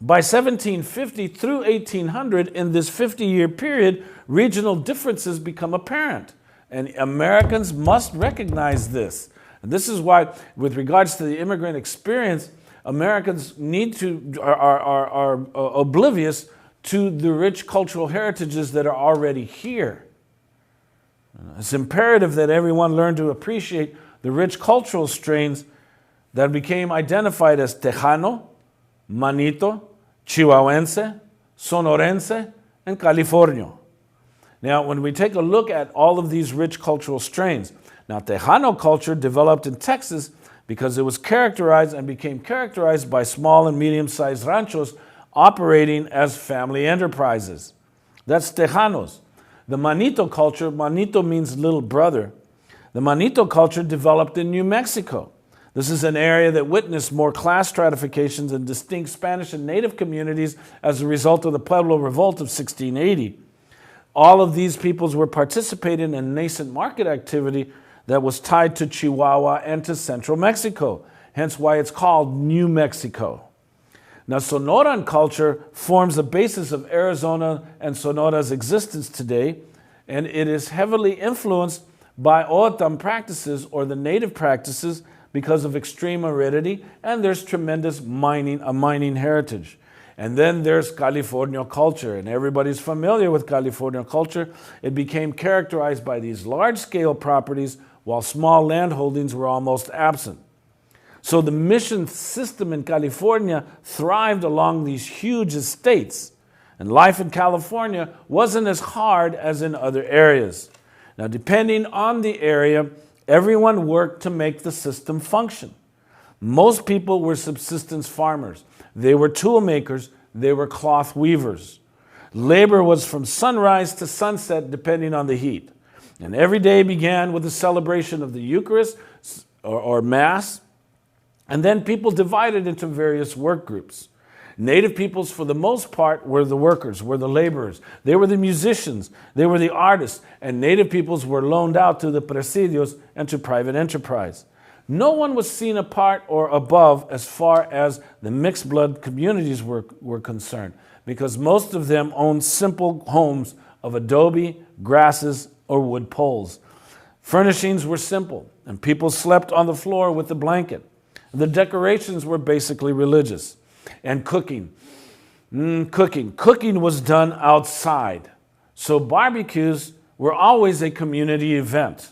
By 1750 through 1800, in this 50-year period, regional differences become apparent. And Americans must recognize this. And this is why, with regards to the immigrant experience, Americans are oblivious to the rich cultural heritages that are already here. It's imperative that everyone learn to appreciate the rich cultural strains that became identified as Tejano, Manito, Chihuahuense, Sonorense, and Californio. Now, when we take a look at all of these rich cultural strains, now Tejano culture developed in Texas because it was characterized and became characterized by small and medium-sized ranchos operating as family enterprises. That's Tejanos. The Manito culture, Manito means little brother. The Manito culture developed in New Mexico. This is an area that witnessed more class stratifications and distinct Spanish and Native communities as a result of the Pueblo Revolt of 1680. All of these peoples were participating in nascent market activity that was tied to Chihuahua and to central Mexico, hence why it's called New Mexico. Now, Sonoran culture forms the basis of Arizona and Sonora's existence today, and it is heavily influenced by Oatam practices, or the native practices, because of extreme aridity, and there's tremendous mining heritage. And then there's California culture, and everybody's familiar with California culture. It became characterized by these large-scale properties, while small landholdings were almost absent. So the mission system in California thrived along these huge estates, and life in California wasn't as hard as in other areas. Now, depending on the area, everyone worked to make the system function. Most people were subsistence farmers. They were tool makers. They were cloth weavers. Labor was from sunrise to sunset, depending on the heat. And every day began with the celebration of the Eucharist or Mass. And then people divided into various work groups. Native peoples, for the most part, were the workers, were the laborers. They were the musicians, they were the artists, and Native peoples were loaned out to the presidios and to private enterprise. No one was seen apart or above as far as the mixed blood communities were concerned, because most of them owned simple homes of adobe, grasses, or wood poles. Furnishings were simple, and people slept on the floor with a blanket. The decorations were basically religious. And cooking. Cooking was done outside. So barbecues were always a community event.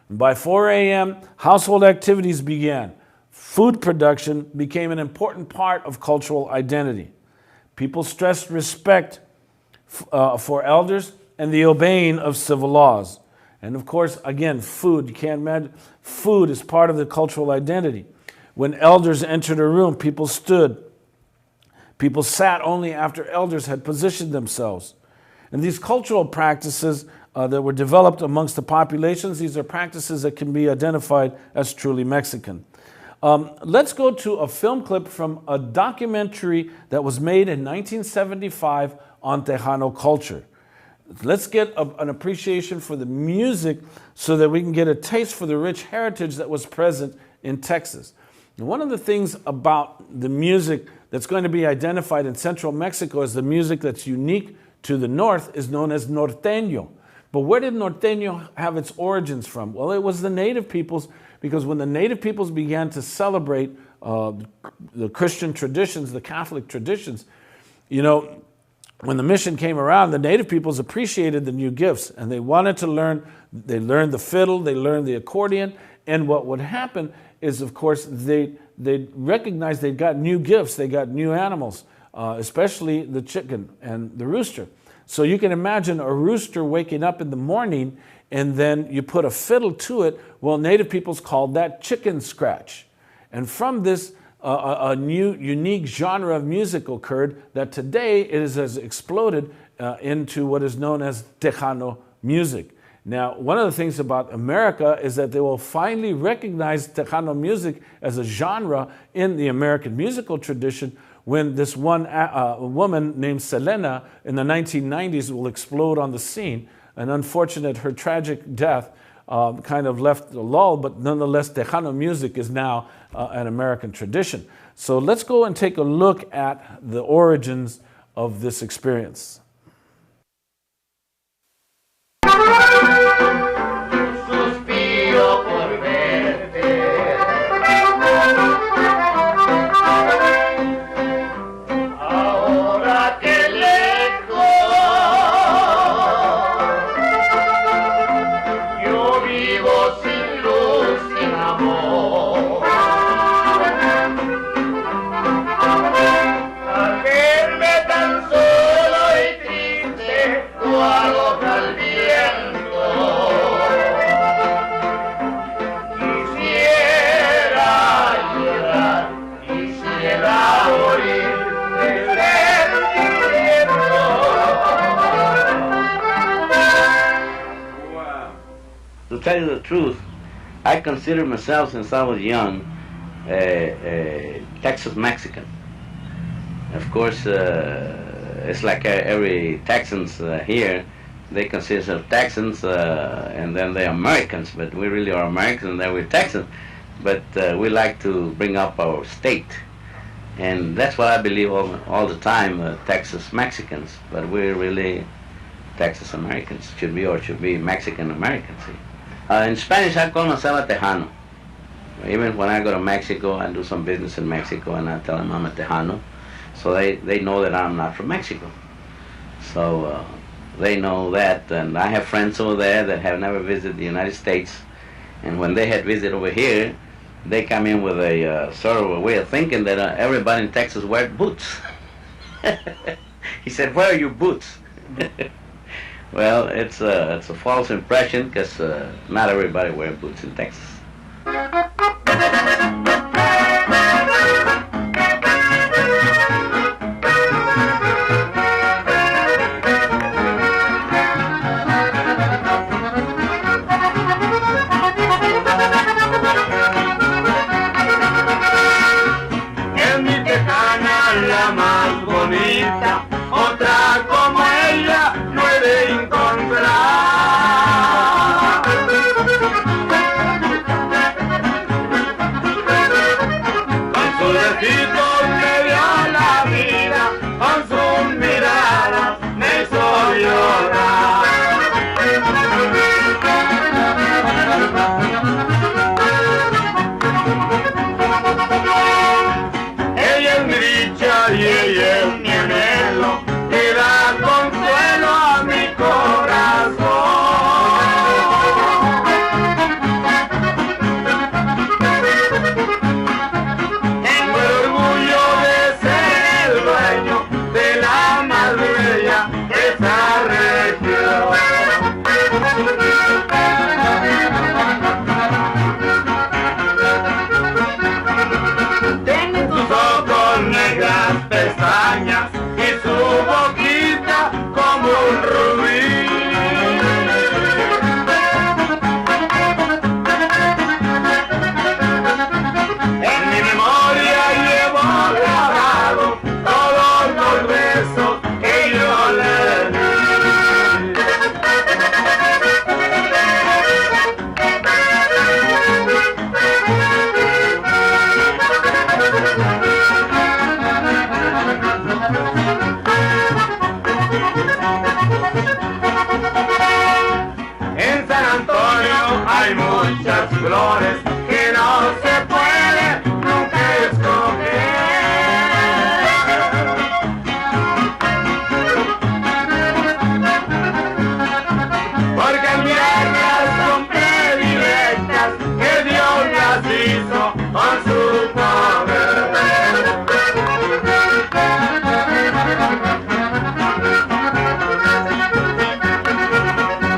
And by 4 a.m., household activities began. Food production became an important part of cultural identity. People stressed respect for elders and the obeying of civil laws. And of course, again, food. You can't imagine. Food is part of the cultural identity. When elders entered a room, people stood. People sat only after elders had positioned themselves. And these cultural practices that were developed amongst the populations, these are practices that can be identified as truly Mexican. Let's go to a film clip from a documentary that was made in 1975 on Tejano culture. Let's get an appreciation for the music so that we can get a taste for the rich heritage that was present in Texas. And one of the things about the music that's going to be identified in central Mexico as the music that's unique to the north is known as norteño. But where did norteño have its origins from? Well, it was the native peoples, because when the native peoples began to celebrate the Christian traditions, the Catholic traditions, when the mission came around, the native peoples appreciated the new gifts, and they wanted to learn. They learned the fiddle, they learned the accordion, and what would happen is, of course, they recognized they got new gifts, they got new animals, especially the chicken and the rooster. So you can imagine a rooster waking up in the morning and then you put a fiddle to it. Well, native peoples called that chicken scratch. And from this, a new, unique genre of music occurred that today it has exploded into what is known as Tejano music. Now, one of the things about America is that they will finally recognize Tejano music as a genre in the American musical tradition when this one woman named Selena in the 1990s will explode on the scene. And unfortunate, her tragic death kind of left a lull, but nonetheless, Tejano music is now an American tradition. So let's go and take a look at the origins of this experience. Suspiro por verte. Ahora que lejos yo vivo sin luz, sin amor. Al verme tan solo y triste, cual hoja al viento, quisiera llorar, quisiera morir de sentimiento. To tell you the truth, I consider myself, since I was young, a Texas Mexican. Of course, it's like every Texans here, they consider themselves Texans, and then they're Americans, but we really are Americans and then we're Texans. But we like to bring up our state. And that's what I believe all the time, Texas Mexicans, but we're really Texas Americans, should be Mexican Americans. In Spanish, I call myself a Tejano. Even when I go to Mexico, I do some business in Mexico, and I tell them I'm a Tejano. So they know that I'm not from Mexico. So they know that, and I have friends over there that have never visited the United States, and when they had visited over here, they come in with a sort of a way of thinking that everybody in Texas wears boots. He said, "Where are your boots?" Well, it's a false impression, because not everybody wears boots in Texas. Es mi tejana la más bonita, otra como ella no he de encontrar. Con sus besitos me dio la vida, con sus miradas me hizo llorar. Ella es mi dicha y ella es mi anhelo, que da consuelo a mi corazón. Tengo el orgullo de ser el dueño de la más bella de esta región. Tiene tus ojos negras pestañas y su boquita como un rubí. En mi memoria llevo grabado todos los besos que yo le di. En San Antonio hay muchas flores que no se puede nunca escoger. Porque mirarlas son predilectas, que Dios las hizo con su poder.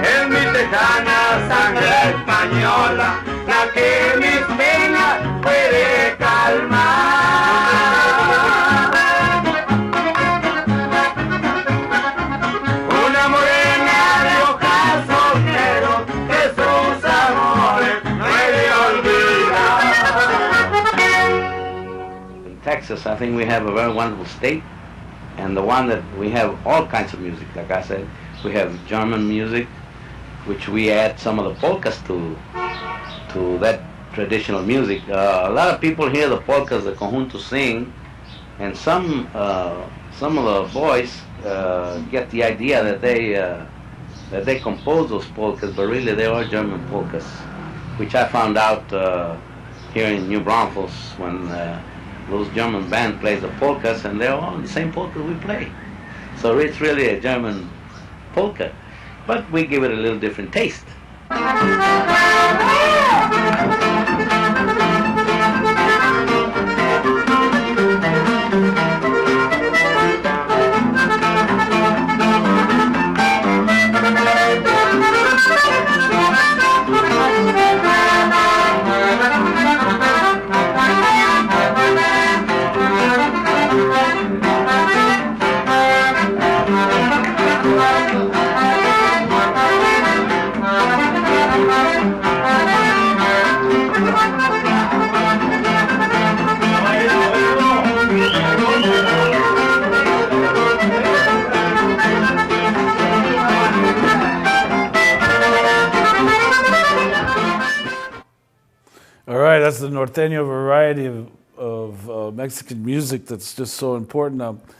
Es mi tejana sangre española, la que mis penas puede calmar. Una morena de ojos negros que sus amores no he de olvidar. In Texas, I think we have a very wonderful state, and the one that we have all kinds of music. Like I said, we have German music, which we add some of the polkas to that traditional music. A lot of people hear the polkas the conjunto sing, and some of the boys get the idea that they compose those polkas, but really they are German polkas, which I found out here in New Braunfels when those German band plays the polkas, and they're all the same polka we play. So it's really a German polka, but we give it a little different taste. All right, that's the norteño variety of Mexican music that's just so important.